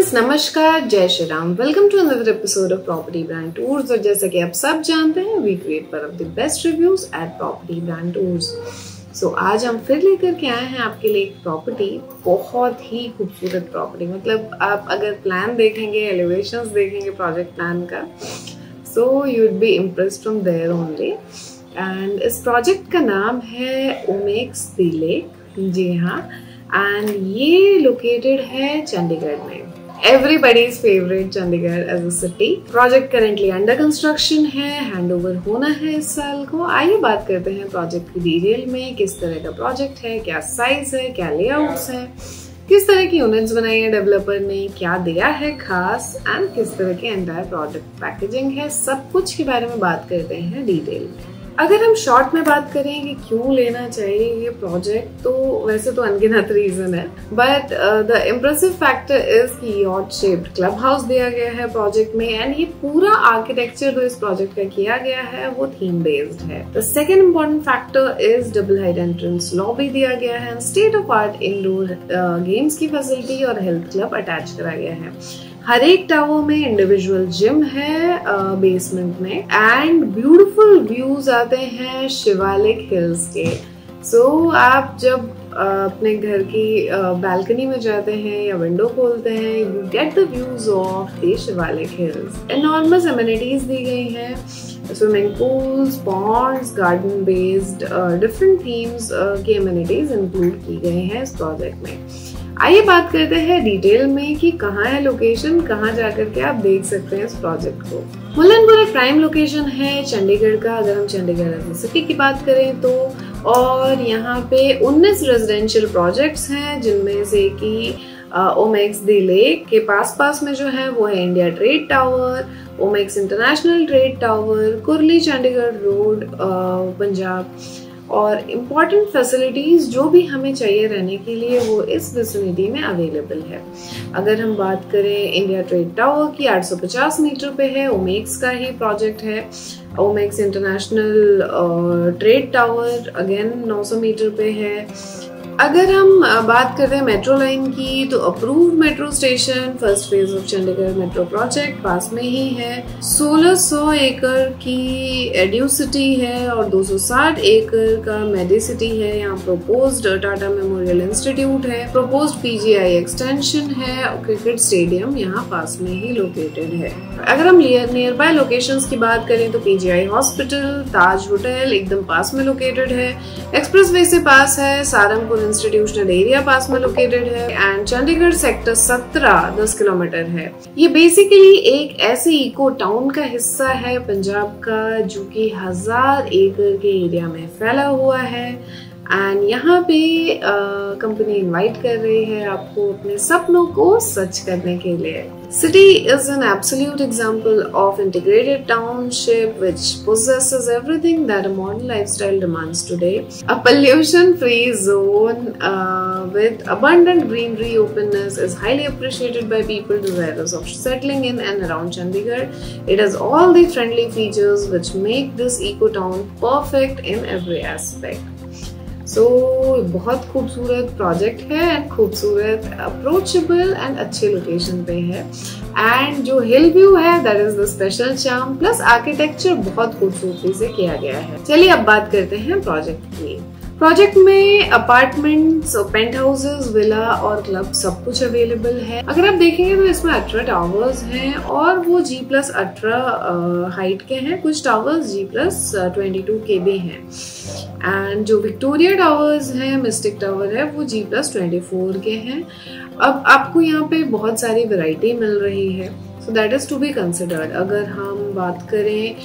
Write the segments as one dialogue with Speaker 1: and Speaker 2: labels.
Speaker 1: Friends, नमस्कार, जय Shri Ram. Welcome to another episode of property brand tours. और जैसा कि आप सब जानते हैं, we create one of the best reviews at property brand tours. So आज हम फिर लेकर के आए हैं आपके लिए एक प्रॉपर्टी, बहुत ही खूबसूरत प्रॉपर्टी। मतलब आप अगर प्लान देखेंगे, एलिवेशंस देखेंगे प्रोजेक्ट प्लान का, so you would be impressed from there only. And इस प्रोजेक्ट का नाम है ओमेक्स द लेक। जी हाँ, एंड ये लोकेटेड है चंडीगढ़ में। Everybody's favorite Chandigarh as a city। Project currently under construction है, हैंडओवर होना है इस साल को। आइए बात करते हैं प्रोजेक्ट की डिटेल में, किस तरह का प्रोजेक्ट है, क्या साइज है, क्या लेआउट्स है, किस तरह की यूनिट्स बनाई है डेवलपर ने, क्या दिया है खास, एंड किस तरह की एंटायर प्रोडक्ट पैकेजिंग है। सब कुछ के बारे में बात करते हैं डिटेल में। अगर हम शॉर्ट में बात करें कि क्यों लेना चाहिए ये प्रोजेक्ट, तो वैसे तो अनगिनत रीजन है, but the impressive factor is कि यॉट शेप्ड क्लब हाउस दिया गया है प्रोजेक्ट में। एंड ये पूरा आर्किटेक्चर जो इस प्रोजेक्ट का किया गया है वो थीम बेस्ड है। The second important factor is double height entrance lobby दिया गया है, state of art indoor games की फैसिलिटी और हेल्थ क्लब अटैच करा गया है। हर एक टावर में इंडिविजुअल जिम है बेसमेंट में, एंड ब्यूटीफुल व्यूज आते हैं शिवालिक हिल्स के। सो आप जब अपने घर की बालकनी में जाते हैं या विंडो खोलते हैं, you get the views of the Shivalik hills. Enormous amenities दी गई हैं, swimming pools, ponds, garden based different themes की एमिनिटीज इंक्लूड की गई हैं इस प्रोजेक्ट में। आइए बात करते हैं डिटेल में कि कहाँ है लोकेशन, कहाँ जाकर के आप देख सकते हैं इस प्रोजेक्ट को। मुल्लनपुर एक प्राइम लोकेशन है चंडीगढ़ का, अगर हम चंडीगढ़ सिटी की बात करें तो। और यहाँ पे 19 रेजिडेंशियल प्रोजेक्ट्स हैं, जिनमें से कि ओमेक्स द लेक के पास में जो है वो है India trade tower, Omaxe international trade tower, Kurali Chandigarh road Punjab. और इम्पॉर्टेंट फैसिलिटीज जो भी हमें चाहिए रहने के लिए वो इस विसिनिटी में अवेलेबल है। अगर हम बात करें इंडिया ट्रेड टावर की, 850 मीटर पे है, ओमेक्स का ही प्रोजेक्ट है। Omaxe international trade tower again 900 metre पे है। अगर हम बात करते हैं मेट्रो लाइन की, तो approved metro station first phase of Chandigarh metro project पास में ही है। 1600 एकड़ की एड्यू सिटी है और 260 एकड़ का मेडी सिटी है। यहाँ प्रोपोज्ड टाटा मेमोरियल इंस्टीट्यूट है, प्रोपोज्ड पीजीआई एक्सटेंशन है और क्रिकेट स्टेडियम यहाँ पास में ही लोकेटेड है। अगर हम नियर बाय लोकेशंस की बात करें तो पीजीआई हॉस्पिटल, ताज होटल एकदम पास में लोकेटेड है, एक्सप्रेसवे से पास है, सारंगपुर इंस्टीट्यूशनल एरिया पास में लोकेटेड है, एंड चंडीगढ़ सेक्टर 17 10 किलोमीटर है। ये बेसिकली एक ऐसे इको टाउन का हिस्सा है पंजाब का, जो कि 1000 एकड़ के एरिया में फैला हुआ है। एंड यहाँ पे कंपनी इनवाइट कर रही है आपको अपने सपनों को सच करने के लिए। City is an absolute example of integrated township which possesses everything that a modern lifestyle demands today. A pollution-free zone with abundant greenery openness is highly appreciated by people desirous of settling in and around Chandigarh. It has all the friendly features which make this eco-town perfect in every aspect. सो बहुत खूबसूरत project है and खूबसूरत, approachable and अच्छे location पे है। And जो हिल view है that is the special charm, plus architecture बहुत खूबसूरती से किया गया है। चलिए अब बात करते हैं प्रोजेक्ट की। प्रोजेक्ट में अपार्टमेंट्स, पेंट हाउसेस, विला और क्लब सब कुछ अवेलेबल है। अगर आप देखेंगे तो इसमें 18 टावर्स हैं और वो G+18 हाइट के हैं। कुछ टावर्स G+22 के भी हैं। एंड जो विक्टोरिया टावर्स हैं, मिस्टिक टावर है, वो G+24 के हैं। अब आपको यहाँ पे बहुत सारी वैरायटी मिल रही है, so that is to be considered. अगर हम बात करें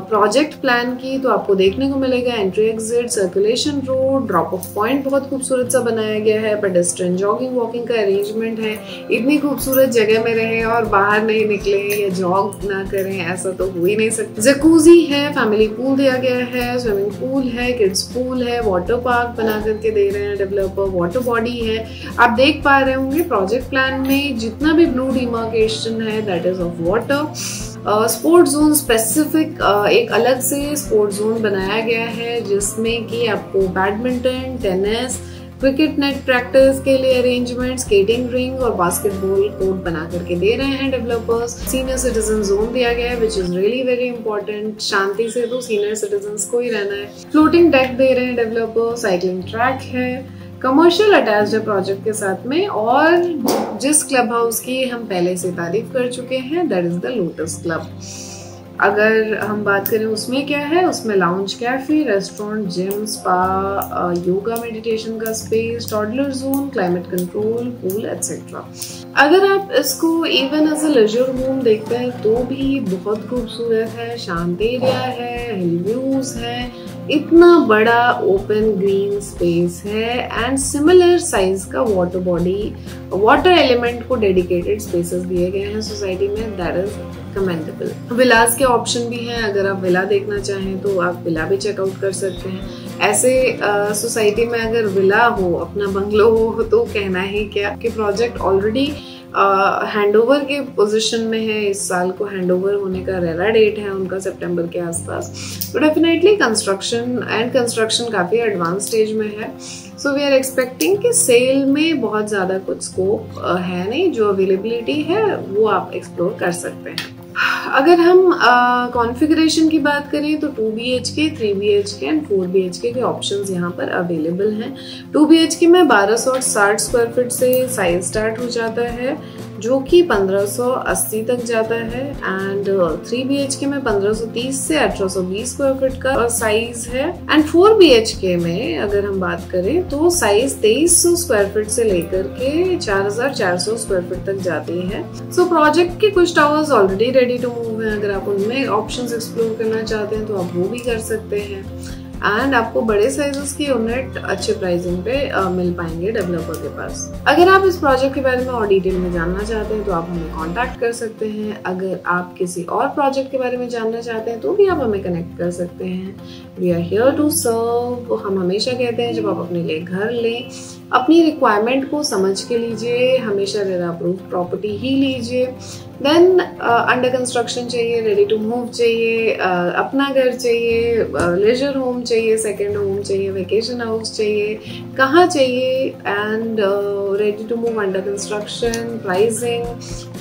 Speaker 1: प्रोजेक्ट प्लान की, तो आपको देखने को मिलेगा entry exit, circulation road, drop of point बहुत खूबसूरत सा बनाया गया है, पेडेस्ट्रियन जॉगिंग वॉकिंग का अरेंजमेंट है। इतनी खूबसूरत जगह में रहें और बाहर नहीं निकले या जॉग ना करें, ऐसा तो हो ही नहीं सकता। जकूजी है, फैमिली पूल दिया गया है, स्विमिंग पूल है, किड्स पूल है, वाटर पार्क बना करके दे रहे हैं डेवलपर, वाटर बॉडी है। आप देख पा रहे होंगे प्रोजेक्ट प्लान में जितना भी ब्लू डिमार्केशन है that is of water. Sports zone specific एक अलग से स्पोर्ट्स जोन बनाया गया है, जिसमें कि आपको badminton, tennis, cricket net practice के लिए अरेंजमेंट, स्केटिंग रिंग और बास्केटबॉल कोर्ट बना करके दे रहे हैं डेवलपर्स। सीनियर सिटीजन जोन दिया गया है which is really very important. शांति से तो सीनियर सिटीजन को ही रहना है। फ्लोटिंग डेक दे रहे हैं डेवलपर, साइकिलिंग ट्रैक है, कमर्शियल अटैच्ड है प्रोजेक्ट के साथ में। और जिस क्लब हाउस की हम पहले से तारीफ कर चुके हैं that is the lotus club. अगर हम बात करें उसमें क्या है, उसमें lounge, cafe, restaurant, gym, spa, yoga meditation का space, toddler zone, climate control, pool etcetera. अगर आप इसको even as a leisure home देखते हैं तो भी बहुत खूबसूरत है। शांत एरिया है, हिल व्यूज है, इतना बड़ा ओपन ग्रीन स्पेस है एंड सिमिलर साइज का वाटर बॉडी, वाटर एलिमेंट को डेडिकेटेड स्पेसेस दिए गए हैं सोसाइटी में। That is commendable. विलास के ऑप्शन भी हैं, अगर आप विला देखना चाहें तो आप विला भी चेकआउट कर सकते हैं। ऐसे सोसाइटी में अगर विला हो, अपना बंगलो हो, तो कहना ही क्या कि प्रोजेक्ट ऑलरेडी हैंडओवर के पोजीशन में है। इस साल को हैंडओवर होने का रेरा डेट है उनका सितंबर के आसपास। तो डेफिनेटली कंस्ट्रक्शन काफी एडवांस स्टेज में है। सो वी आर एक्सपेक्टिंग कि सेल में बहुत ज्यादा कुछ स्कोप है नहीं, जो अवेलेबिलिटी है वो आप एक्सप्लोर कर सकते हैं। अगर हम कॉन्फ़िगरेशन की बात करें तो 2 BHK, 3 BHK एंड 4 BHK के ऑप्शंस यहाँ पर अवेलेबल हैं। 2 BHK में 1260 स्क्वायर फीट से साइज स्टार्ट हो जाता है, जो कि 1580 तक जाता है। एंड 3 BHK में 1530 से 1820 स्क्वायर फीट का साइज है। एंड 4 BHK में अगर हम बात करें तो साइज 2300 स्क्वायर फीट से लेकर के 4400 स्क्वायर फीट तक जाती है। सो प्रोजेक्ट के कुछ towers already ready to move हैं। अगर आप उनमें ऑप्शंस एक्सप्लोर करना चाहते हैं तो आप वो भी कर सकते हैं। एंड आपको बड़े साइजेस के यूनिट अच्छे प्राइसिंग पे मिल पाएंगे डेवलपर के पास। अगर आप इस प्रोजेक्ट के बारे में और डिटेल में जानना चाहते हैं तो आप हमें कांटेक्ट कर सकते हैं। अगर आप किसी और प्रोजेक्ट के बारे में जानना चाहते हैं तो भी आप हमें कनेक्ट कर सकते हैं। We are here to serve. हम हमेशा कहते हैं जब आप अपने लिए घर लें, अपनी रिक्वायरमेंट को समझ के लीजिए, हमेशा रेरा अप्रूव प्रॉपर्टी ही लीजिए। देन अंडर कंस्ट्रक्शन चाहिए, रेडी टू मूव चाहिए, अपना घर चाहिए, लेजर होम चाहिए, सेकेंड होम चाहिए, वेकेशन हाउस चाहिए, कहाँ चाहिए, and ready to move, under construction, pricing,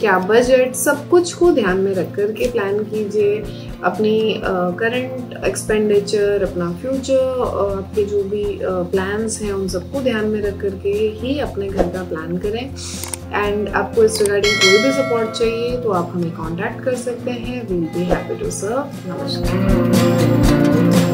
Speaker 1: क्या बजट, सब कुछ को ध्यान में रख कर के प्लान कीजिए। अपनी करंट एक्सपेंडिचर, अपना फ्यूचर, आपके जो भी प्लान्स हैं उन सबको ध्यान में रख करके ही अपने घर का प्लान करें। एंड आपको इस रिगार्डिंग कोई भी सपोर्ट चाहिए तो आप हमें कांटेक्ट कर सकते हैं। We will be happy to serve. नमस्कार।